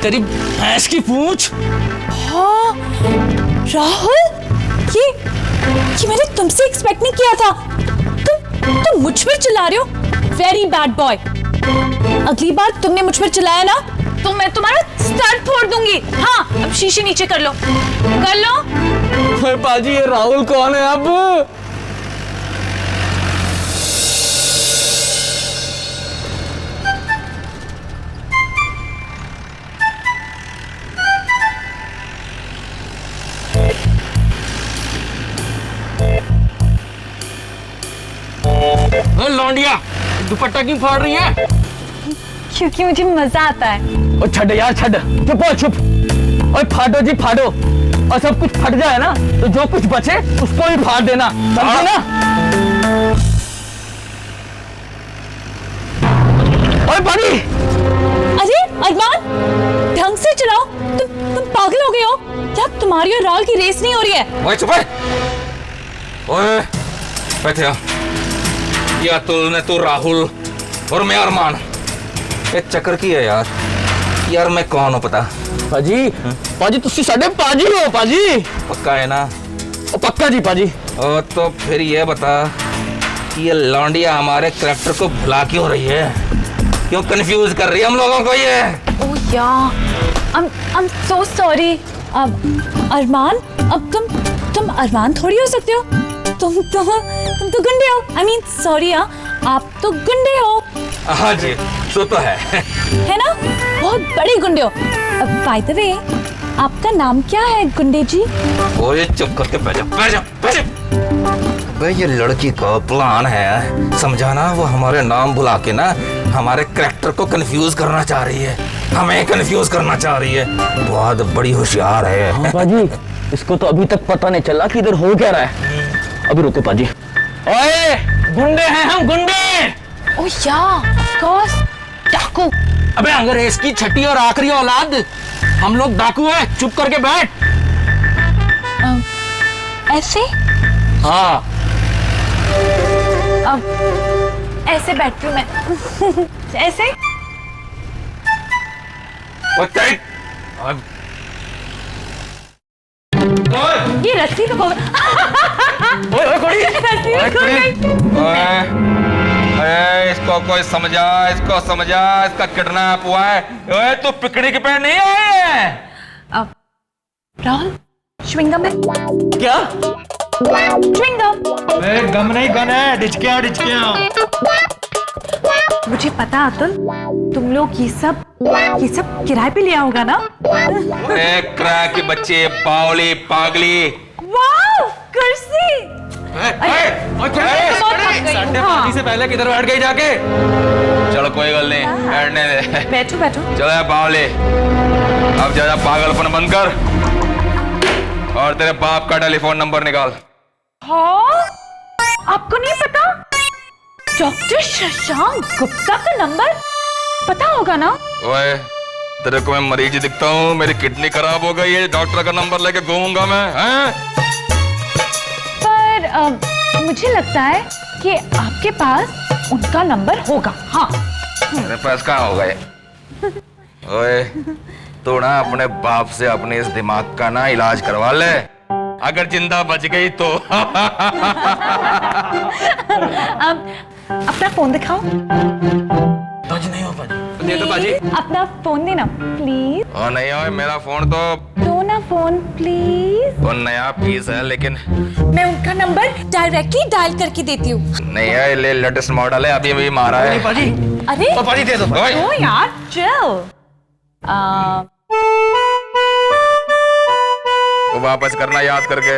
तेरी भैंस की पूंछ। हाँ राहुल, ये मैंने तुमसे एक्सपेक्ट नहीं किया था। तुम मुझ पर चिल्ला रहे हो। Very bad boy. अगली बार तुमने मुझ पर चिल्लाया ना तो मैं तुम्हारा सर फोड़ दूंगी। हाँ, अब शीशे नीचे कर लो, कर लो। अरे पाजी, ये राहुल कौन है अब? लौंडिया, दुपट्टा क्यों फाड़ रही है? क्योंकि मुझे मजा आता है। और छड़ यार, छड़, चुप हो चुप। और फाड़ो जी फाड़ो, और सब कुछ फट जाए ना तो जो कुछ बचे उसको भी फाड़ देना, समझे ना? और पानी। अरे अरमान, ढंग से चलाओ। तुम पागल हो गए हो क्या? तुम्हारी और राहुल की रेस नहीं हो रही है। ओए चुप है। ओए बैठे हो। या तू राहुल और मैं अरमान। ये चक्कर की है यार मैं कौन हूँ पता? पाजी, पाजी तुसी साडे पाजी हो पाजी। पक्का है ना? ओ पक्का जी पाजी। ओ तो फिर ये बता कि ये लौंडिया हमारे कैरेक्टर को भुला क्यों रही है? क्यों कंफ्यूज कर रही है हम लोगों को ये? ओह यार, I'm so sorry। अब अरमान, अब तुम अरमान थोड़ी हो सकते हो। तुम तो गुंडे हो। I mean sorry, आप तो गुंडे हो। हाँ जी, सो तो है ना? बहुत बड़े गुंडे हो। बाय द वे, आपका नाम क्या है गुंडे जी? ओए चुप करके बैठ जा। भाई ये लड़की का प्लान है, समझाना। वो हमारे नाम बुला के ना हमारे कैरेक्टर को कंफ्यूज करना चाह रही है, हमें कंफ्यूज करना चाह रही है। बहुत बड़ी होशियार है। हाँ पाजी, इसको तो अभी तक पता नहीं चला कि इधर हो क्या रहा है। अभी रुको पाजी। ओए, गुंडे हैं हम, गुंडे। ओह यार, ऑफ कोर्स, डाकू। अबे अंग्रेज की छठी और आखिरी औलाद, हम लोग डाकू हैं। चुप करके बैठ। ऐसे? हाँ। अब ऐसे बैठती हूँ मैं। ऐसे? ये रस्सी तो ओए कोड़ी। इसको कोई समझा, इसका किडनैप हुआ है। ओए तू पिकनिक पे नहीं आए? अब राहुल, च्युइंगम है क्या? च्युइंगम। गम नहीं, गन है। डिचकिया। मुझे पता अतुल, तुम लोग ये सब किराए पे लिया होगा ना? किराए के बच्चे, बावली पागली। वाओ, कुर्सी। संडे पार्टी से पहले किधर बैठ गई जाके? चलो कोई गल नहीं, बैठने दे। बैठो। चलो यार बावली, अब ज्यादा पागलपन बंद कर और तेरे बाप का टेलीफोन नंबर निकाल। हाँ? आपको नहीं पता? डॉक्टर शशांक गुप्ता का नंबर पता होगा ना? ओए तेरे को मैं मरीज दिखता हूँ? मेरी किडनी खराब हो गई है, डॉक्टर का नंबर लेके घूमूंगा मैं? पर मुझे लगता है कि आपके पास उनका नंबर होगा। हाँ, मेरे पास कहाँ होगा ये? ओए तू ना अपने बाप से अपने इस दिमाग का ना इलाज करवा ले, अगर जिंदा बच गई तो। अपना फोन दिखाओ। पाजी नहीं हो पाजी। दे दो पाजी। अपना फोन देना प्लीज। और नहीं हो, मेरा फोन तो दो ना फोन प्लीज। वो नया पीस है, लेकिन मैं उनका नंबर डायरेक्टली डायल करके देती हूँ। नहीं है, ले लेटेस्ट मॉडल है, अभी मारा है। पाजी। अरे पाजी दे दो। ओ यार चिल। वो वापस करना याद करके।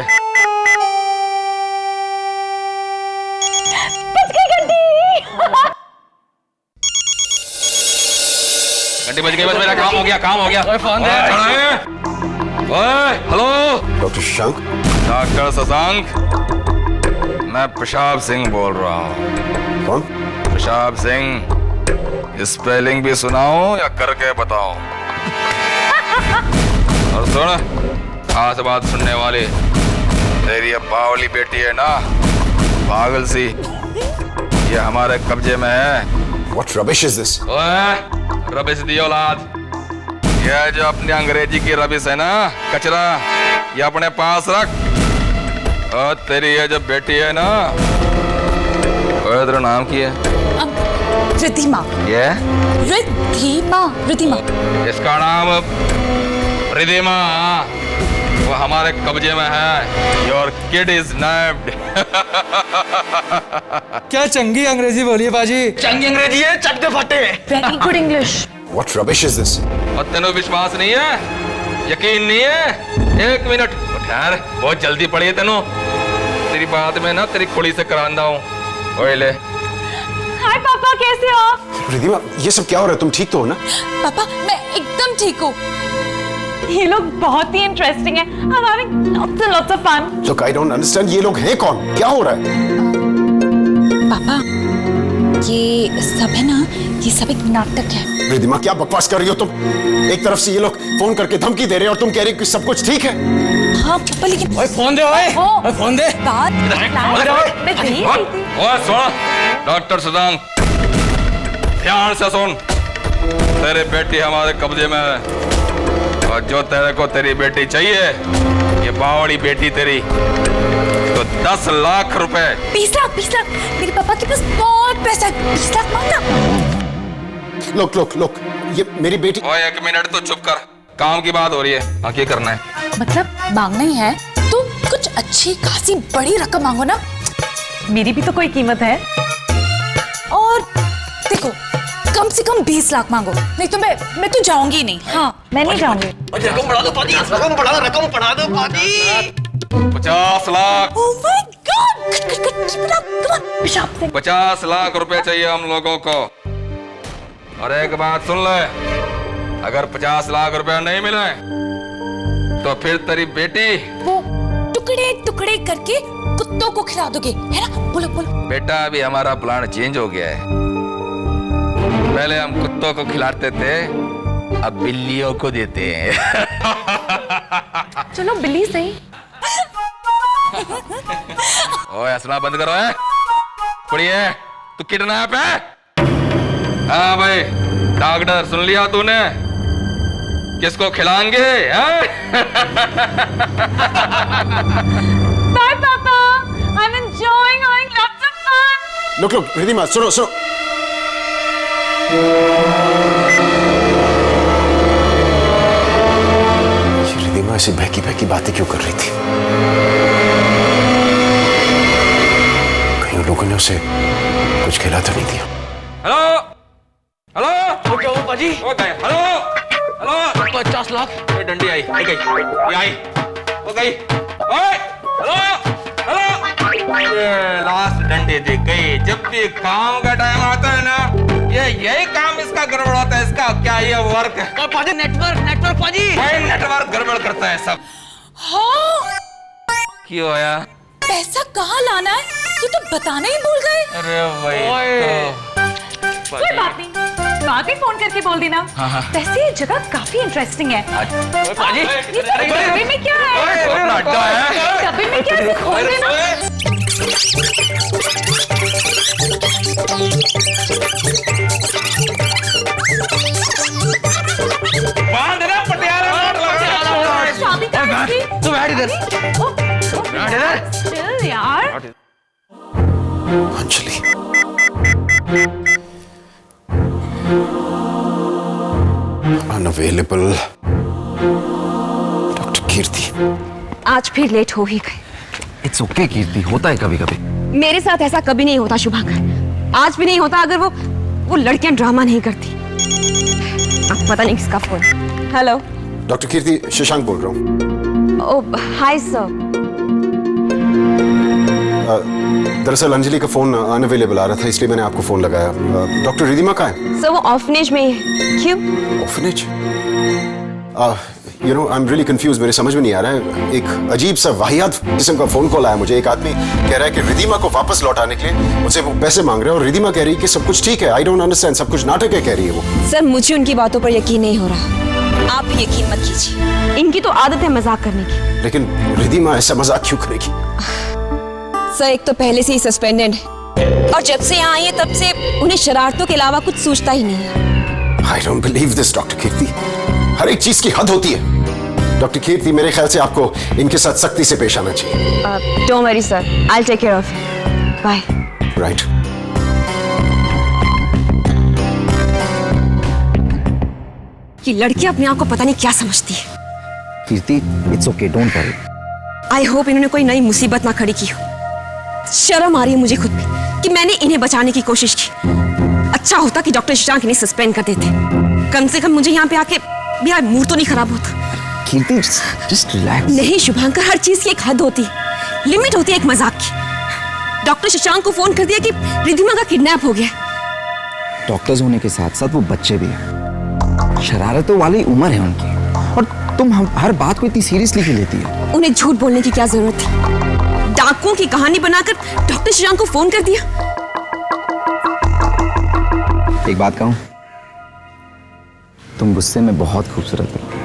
घंटी बज गई, बस मेरा काम हो गया। ओए फोन दे। ओए hello doctor Shashank. Doctor Shashank, मैं पेशाब सिंह बोल रहा हूँ। कौन? पेशाब सिंह। स्पेलिंग भी सुनाऊं या करके बताऊं? और सुन, खास बात सुनने वाली, तेरी ये बावली बेटी है ना, पागल सी, ये हमारे कब्जे में है। What rubbish is this? ओए रबिश दी औलाद, ये जो अपनी अंग्रेजी की रबिश है ना, कचरा, ये अपने पास रख। और तेरी ये जो बेटी है ना, और तेरा नाम क्या है? रिधिमा। ये रिधिमा। इसका नाम रिधिमा, वो हमारे कब्जे में है। Your kid is named. क्या चंगी अंग्रेजी बोलिए बाजी। चंगी अंग्रेजी है, चट्टे फटे। Very good English. What rubbish is this? और तेनों विश्वास नहीं है, यकीन नहीं है? 1 मिनट ठहर, बहुत जल्दी पड़ी है तेनों। तेरी बात में ना तेरी कुड़ी से करांदा हूँ। ओए ले। हाय पापा, कैसे हो आप? रिधिमा, ये सब क्या हो रहा है? तुम ठीक तो हो ना? पापा मैं एकदम ठीक हूँ। ये लोग बहुत ही इंटरेस्टिंग है। I'm having lots of fun. Look, I don't understand. ये लोग हैं कौन? क्या हो रहा है? पापा ये सब है ना, ये सब एक नाटक है। रिधिमा, क्या बकवास कर रही हो तुम? एक तरफ से ये लोग फोन करके धमकी दे रहे हैं और तुम कह रही हो कि सब कुछ ठीक है। हाँ पापा, लेकिन ओए फोन दे, ओए फोन दे। बात मैं दे ही रही थी। ओए सुन, डॉक्टर सुदान, ध्यान से सुन। तेरी बेटी हमारे कब्जे में है, और जो तेरे को तेरी बेटी चाहिए, ये बावड़ी बेटी तेरी, तो 10 लाख रुपए। 20 लाख। मेरे पापा के पास बहुत पैसा है। 20 लाख मांगना। लोक, ये मेरी बेटी। ओए 1 मिनट तो चुप कर, काम की बात हो रही है। हाँ, क्या करना है? मतलब मांगना ही है तो कुछ अच्छी खासी बड़ी रकम मांगो ना। मेरी भी तो कोई कीमत है। और देखो, कम से कम 20 लाख मांगो, नहीं तो मैं तो जाऊंगी नहीं। हाँ, मैं नहीं जाऊंगी। रकम बढ़ा दो पाजी, रकम बढ़ा दो पाजी। 50 लाख। ओह माय गॉड, पेशाब से। 50 लाख रुपए चाहिए हम लोगों को। और एक बात सुन ले, अगर 50 लाख रुपए नहीं मिले तो फिर तेरी बेटी वो टुकड़े टुकड़े करके कुत्तों को खिला दोगे, है ना? बोलो। बेटा, अभी हमारा प्लान चेंज हो गया है। पहले हम कुत्तों को खिलाते थे, अब बिल्लियों को देते हैं। चलो बिल्ली सही। ओए हंसना बंद करो है। कुड़िए, तू किडनैप है? हाँ भाई, डॉक्टर सुन लिया तूने? किसको खिलाएंगे? बाय पापा, I'm enjoying having lots of fun. लोक, रिधिमा, सुनो। ये रिधिमा ऐसी बहकी बातें क्यों कर रही थी? कहीं लोगों ने उसे कुछ खिला तो नहीं दिया? हेलो। क्या हुआ पाजी? हेलो। 50 लाख। ये डंडी आई, गई, ये आई, वो गई। ओए, हेलो। ये लास्ट डंडी दी गई। जब भी काम का टाइम आता है ना, यही काम इसका गड़बड़ होता है। इसका क्या ये वर्क है? और पाजी नेटवर्क पाजी। नेटवर्क गड़बड़ करता है सब। हाँ, क्यों आया? पैसा कहाँ लाना है ये तो बताना ही भूल गए। अरे भाई, कोई बात नहीं, बाद में फोन करके बोल देना। वैसे ये जगह काफी इंटरेस्टिंग है। पाजी, ये सब डब्बे में क्या है? डब्बे में क्या है? खोल देना। बांध ना पटियाला। शादी का है। तू बैठ इधर। Still, यार। अंजलि, अनअवेलेबल। डॉक्टर कीर्ति, आज फिर लेट हो ही गए। इट्स ओके कीर्ति, होता है कभी कभी। मेरे साथ ऐसा कभी नहीं होता शुभांकर, आज भी नहीं होता अगर वो लड़कियां ड्रामा नहीं करती। अब पता नहीं किसका फोन। हेलो डॉक्टर कीर्ति, शशांक बोल रहा हूँ। ओह हाय सर। दरअसल अंजलि का फोन अनअवेलेबल आ रहा था, इसलिए मैंने आपको फोन लगाया। डॉक्टर रिधिमा कहाँ है? सर वो ऑर्फनेज में है। क्यों? Orphanage? You know, I am really confuse. मेरे समझ में नहीं आ रहा है। एक अजीब सा वाहियात किस्म का फोन कॉल आया मुझे। एक आदमी कह रहा है कि रिधिमा को वापस लौटाने के लिए मुझसे वो पैसे मांग रहे हैं, और रिधिमा कह रही है कि सब कुछ ठीक है। आई डोंट अंडरस्टैंड, सब कुछ नाटक है कह रही है वो। सर मुझे उनकी बातों पर यकीन नहीं हो रहा। आप भी यकीन मत कीजिए, इनकी तो आदत है मजाक करने की। लेकिन रिधिमा ऐसा मजाक क्यों करेगी? सर एक तो पहले से ही सस्पेंडेड है, और जब से यहाँ आई है तब से उन्हें शरारतों के अलावा कुछ सूझता ही नहीं है। I don't believe this doctor Kirti. हर एक चीज की हद होती है। डॉक्टर कीर्ति, मेरे ख्याल से आपको इनके साथ सख्ती से पेश आना चाहिए। Don't worry sir, I take care of it. Bye. Right. ये लड़की अपने आप को पता नहीं क्या समझती है। Kirti, it's okay, don't worry. I hope इन्होंने कोई नई मुसीबत ना खड़ी की हो। शर्म आ रही है मुझे खुद भी कि मैंने इन्हें बचाने की कोशिश की। अच्छा होता कि डॉक्टर शशांक इन्हें सस्पेंड कर देते, कम से कम मुझे यहाँ पे आके मेरा मूड तो नहीं खराब होता। कीर्ति, जस्ट रिलैक्स। नहीं शुभांकर, हर चीज की एक हद होती है, लिमिट होती है एक मजाक की। डॉक्टर शशांक को फोन कर दिया कि रिद्धिमा का किडनैप हो गया। डॉक्टर्स होने के साथ साथ वो बच्चे भी हैं, शरारतों वाली उम्र है उनकी, और तुम हर बात को इतनी सीरियसली क्यों लेती है? उन्हें झूठ बोलने की क्या जरूरत थी? डाकुओं की कहानी बनाकर डॉक्टर शशांक को फोन कर दिया। एक बात कहूं, तुम गुस्से में बहुत खूबसूरत हो।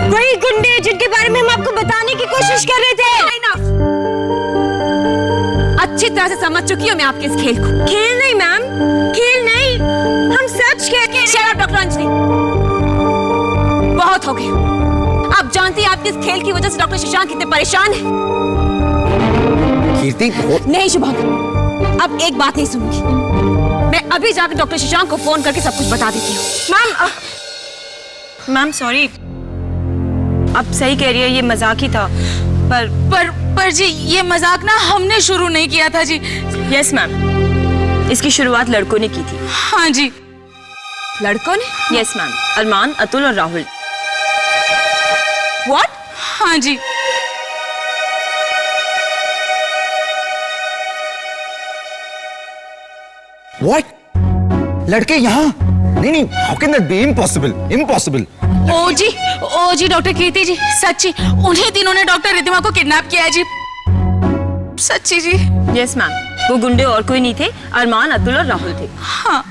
वही गुंडे जिनके बारे में हम आपको बताने की कोशिश कर रहे थे। अच्छी तरह से समझ चुकी हूँ मैं आपके इस खेल को। खेल नहीं मैम, खेल नहीं, हम सच खेल के। शट अप डॉक्टर अंजलि, बहुत हो गया। आप जानती हैं आपके इस खेल की वजह से डॉक्टर शशांक कितने परेशान हैं। कीर्ति, नहीं शुभांकर, अब एक बात नहीं सुनूंगी। मैं अभी जाकर डॉक्टर शशांक को फोन करके सब कुछ बता देती हूँ। मैम सॉरी, आप सही कह रही है, ये मजाक ही था। पर जी ये मजाक ना हमने शुरू नहीं किया था जी। यस मैम, इसकी शुरुआत लड़कों ने की थी। हाँ जी। लड़कों ने? यस मैम, अरमान, अतुल और राहुल। व्हाट? हाँ जी। व्हाट? लड़के यहाँ? नहीं, how can that be? Impossible, impossible. ओ जी डॉक्टर कीर्ति जी, सच्ची उन्हीं तीनों ने डॉक्टर रिद्धिमा को किडनैप किया है जी। सच्ची जी। यस मैम, वो गुंडे और कोई नहीं थे, अरमान, अतुल और राहुल थे। हाँ।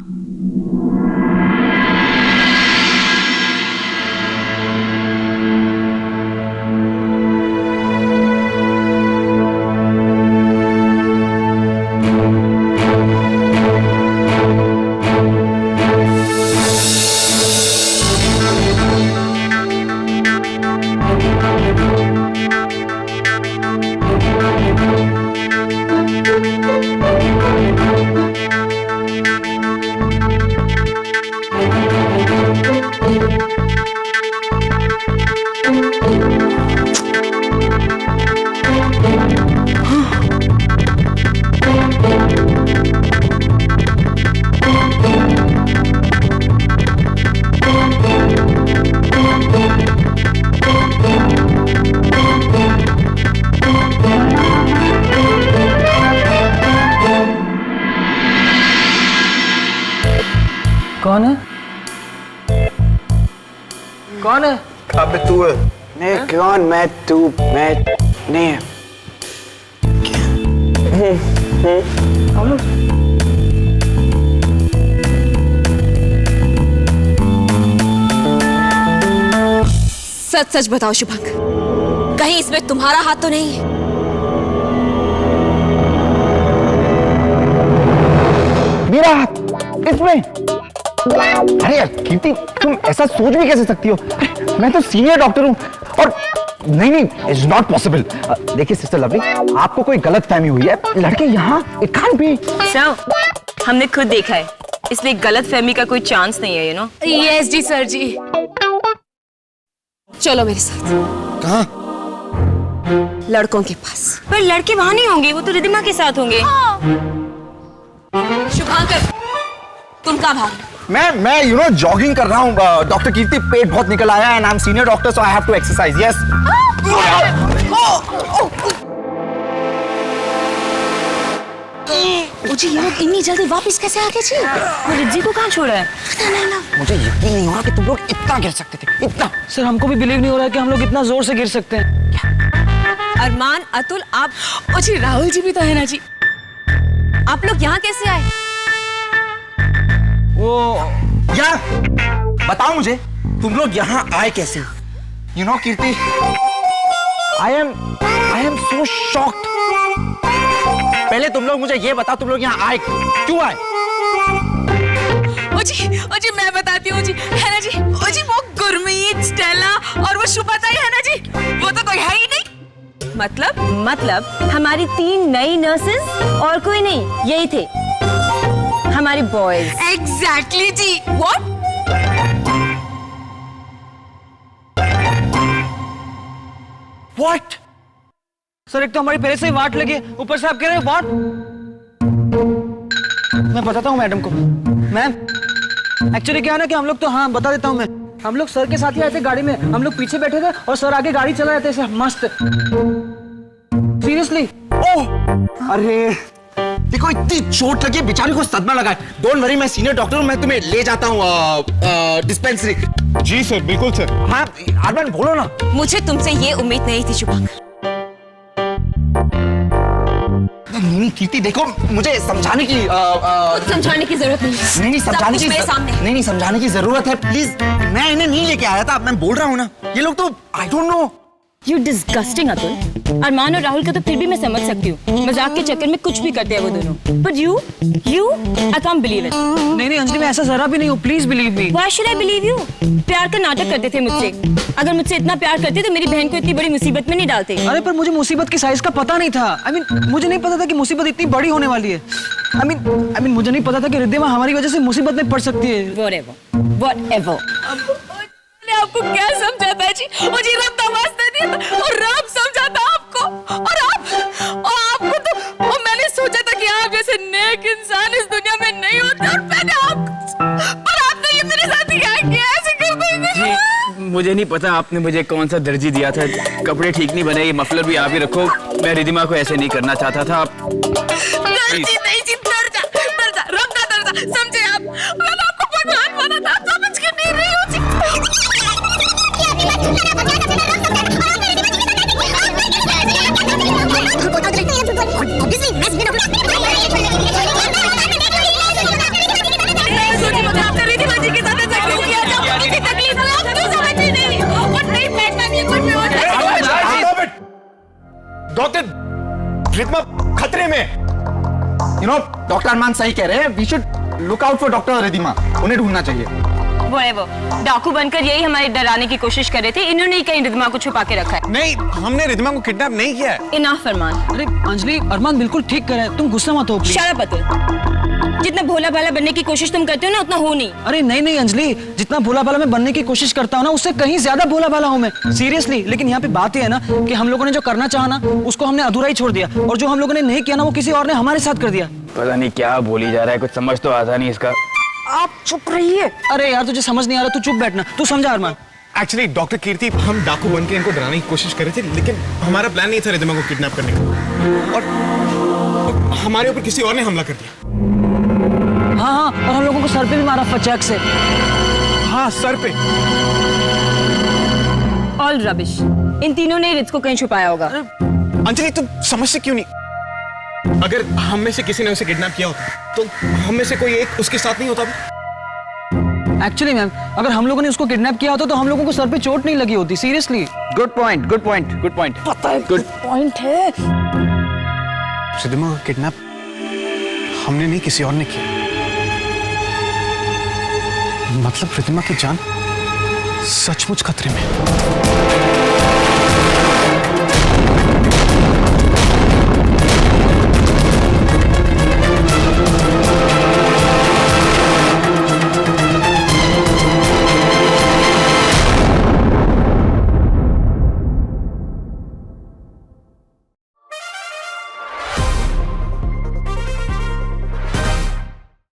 कौन है? कौन है? अबे तू है। नहीं कौन? मैं, तू, मैं नहीं है। सच सच बताओ शुभांकर, कहीं इसमें तुम्हारा हाथ तो नहीं है? मेरा हाथ इसमें? अरे यार कीर्ति, तुम ऐसा सोच भी कैसे सकती हो? अरे मैं तो सीनियर डॉक्टर हूँ, और नहीं, इट्स नॉट पॉसिबल। देखिए सिस्टर लवली, आपको कोई गलत फहमी हुई है। लड़के यहाँ, इट कांट बी। सर, हमने खुद देखा है, इसलिए गलत फहमी का कोई चांस नहीं है, यू नो। यस जी सर जी। चलो मेरे साथ। कहाँ? लड़कों के पास। पर लड़के वहां नहीं होंगे, वो तो रिद्धिमा के साथ होंगे। शुभांकर, तुम कहाँ भाग रहे हो? मैं यू नो जॉगिंग कर रहा हूँ। डॉक्टर कीर्ति, पेट बहुत निकल आया है, I am senior doctor, so I have to exercise. Yes. जी ये लोग इतनी जल्दी वापस कैसे आ गए जी? वो रिद्धी को कहाँ छोड़ा है? मुझे यकीन नहीं हो रहा कि तुम लोग इतना गिर सकते थे, इतना। सर हमको भी बिलीव नहीं हो रहा है कि हम लोग इतना जोर से गिर सकते हैं। अरमान, अतुल, आप ओ जी राहुल जी भी तो है ना जी। आप लोग यहाँ कैसे आए? वो यार बताओ मुझे, तुम लोग यहाँ आए कैसे? You know Kirti, I am so shocked. पहले तुम लोग मुझे ये बताओ, तुम लोग यहाँ आए क्यों आए? ओ जी मैं बताती हूँ जी, है ना जी। ओ जी वो गुरमीत, स्टेला और वो शुभता है ना जी, वो तो कोई है ही नहीं। मतलब हमारी 3 नई नर्सेस और कोई नहीं, यही थे हमारी बॉयज। एग्जैक्टली जी। व्हाट? व्हाट? सर एक तो हमारी पहले से ही वाट लगी है, ऊपर से आप कह रहे हैं वाट। मैं बताता हूँ मैडम को। मैम एक्चुअली क्या है ना कि हम लोग तो, हाँ बता देता हूँ मैं, हम लोग सर के साथ ही आए थे गाड़ी में, हम लोग पीछे बैठे थे और सर आगे गाड़ी चला रहे थे ऐसे मस्त। सीरियसली। ओह अरे देखो, इतनी चोट लगी, बेचारी को सदमा लगा है। डोंट वरी, मैं सीनियर डॉक्टर हूँ, मैं तुम्हें ले जाता हूँ डिस्पेंसरी। जी सर, बिल्कुल सर। हाँ अरमान बोलो ना। मुझे तुमसे ये उम्मीद नहीं थी शुभांकर। नहीं कीर्ति, देखो मुझे समझाने की कुछ समझाने की जरूरत नहीं है। नहीं समझाने की मेरे सामने। नहीं समझाने की जरूरत है, प्लीज। मैं इन्हें नहीं लेके आया था, मैं बोल रहा हूँ ना, ये लोग तो I don't know. You disgusting Atul. Arman और राहुल का तो फिर भी मैं समझ सकती हूँ, मजाक के चक्कर में कुछ भी करते हैं वो दोनों। But you I can't believe it. नहीं अंजलि, मैं ऐसा जरा भी नहीं हूँ, please believe me. Why should I believe you? प्यार का नाटक करते थे मुझसे। अगर मुझसे इतना प्यार करते तो मेरी बहन को इतनी बड़ी मुसीबत में नहीं डालते। अरे पर मुझे मुसीबत की साइज का पता नहीं था। I mean, मुझे नहीं पता था कि मुसीबत इतनी बड़ी होने वाली है। I mean, मुझे नहीं पता था कि रिद्धिमा हमारी वजह से मुसीबत में पड़ सकती है। Whatever. मैंने आपको क्या समझाता है जी? मुझे रब नवाजता नहीं और रब समझाता आपको, और आपको तो, और मैंने सोचा था कि आप जैसे नेक इंसान इस दुनिया में नहीं होते, और मैंने पर आपने ये मेरे साथ क्या किया? ऐसे कर देंगे? मुझे नहीं पता आपने मुझे कौन सा दर्जी दिया था, कपड़े ठीक नहीं बने, ये मफलर भी आप ही रखो। मैं रिद्धिमा को ऐसे नहीं करना चाहता था। आप दर्जी नहीं जी, दर्जा रब का दर्जा, समझे आप? मैंने आपको भगवान माना था, आप समझ के नहीं रही हो जी। डॉक्टर रिद्धिमा खतरे में। यू नो डॉक्टर अरमान सही कह रहे हैं, we should look out for doctor Riddhima, उन्हें ढूंढना चाहिए। वो डाकू बनकर यही हमारे डराने की कोशिश कर रहे थे, इन्होंने ही कहीं रिद्धिमा को छुपा के रखा है। नहीं, हमने रिद्धिमा को किडनैप नहीं किया है। इनाफ अरमान। अरे अंजलि, अरमान बिल्कुल ठीक कर रहा है, तुम गुस्सा मत हो प्लीज। Shut up Atul. जितना भोला भाला बनने की कोशिश तुम करते हो ना, उतना हो नहीं। अरे नहीं अंजलि, जितना भोला भाला मैं बनने की कोशिश करता हूँ ना, उससे कहीं ज्यादा भोला भाला हूँ मैं, सीरियसली। लेकिन यहाँ पे बात ये है ना कि हम लोगों ने जो करना चाहा ना, उसको हमने अधूरा ही छोड़ दिया, और जो हम लोगों ने नहीं किया ना, वो किसी और ने हमारे साथ कर दिया। पता नहीं क्या बोली जा रहा है, कुछ समझ तो आता नहीं इसका। आप चुप रहिए। अरे यार तुझे समझ नहीं आ रहा, तू चुप बैठना, तू समझा अरमान। एक्चुअली डॉक्टर कीर्ति, हम डाकू बनके इनको डराने की कोशिश कर रहे थे, लेकिन हमारा प्लान नहीं था रिद्धिमा को किडनैप करने का, और हमारे ऊपर किसी और ने हमला कर दिया। हाँ और हम लोगों को सर पे भी मारा फचैक से। हाँ सर पे। All rubbish. इन तीनों ने रिद्ध को कहीं छुपाया होगा। अंजलि तुम समझते क्यों नहीं? अगर हम में से किसी ने उसे किडनैप किया होता तो हम में से कोई एक उसके साथ नहीं होता भी। एक्चुअली मैम, अगर हम लोगों ने उसको किडनैप किया होता तो हम लोगों को सर पे चोट नहीं लगी होती, सीरियसली। Good point. पता है, गुड पॉइंट है। रिद्धिमा का किडनैप हमने नहीं, किसी और ने किया। मतलब रिद्धिमा की जान सचमुच खतरे में।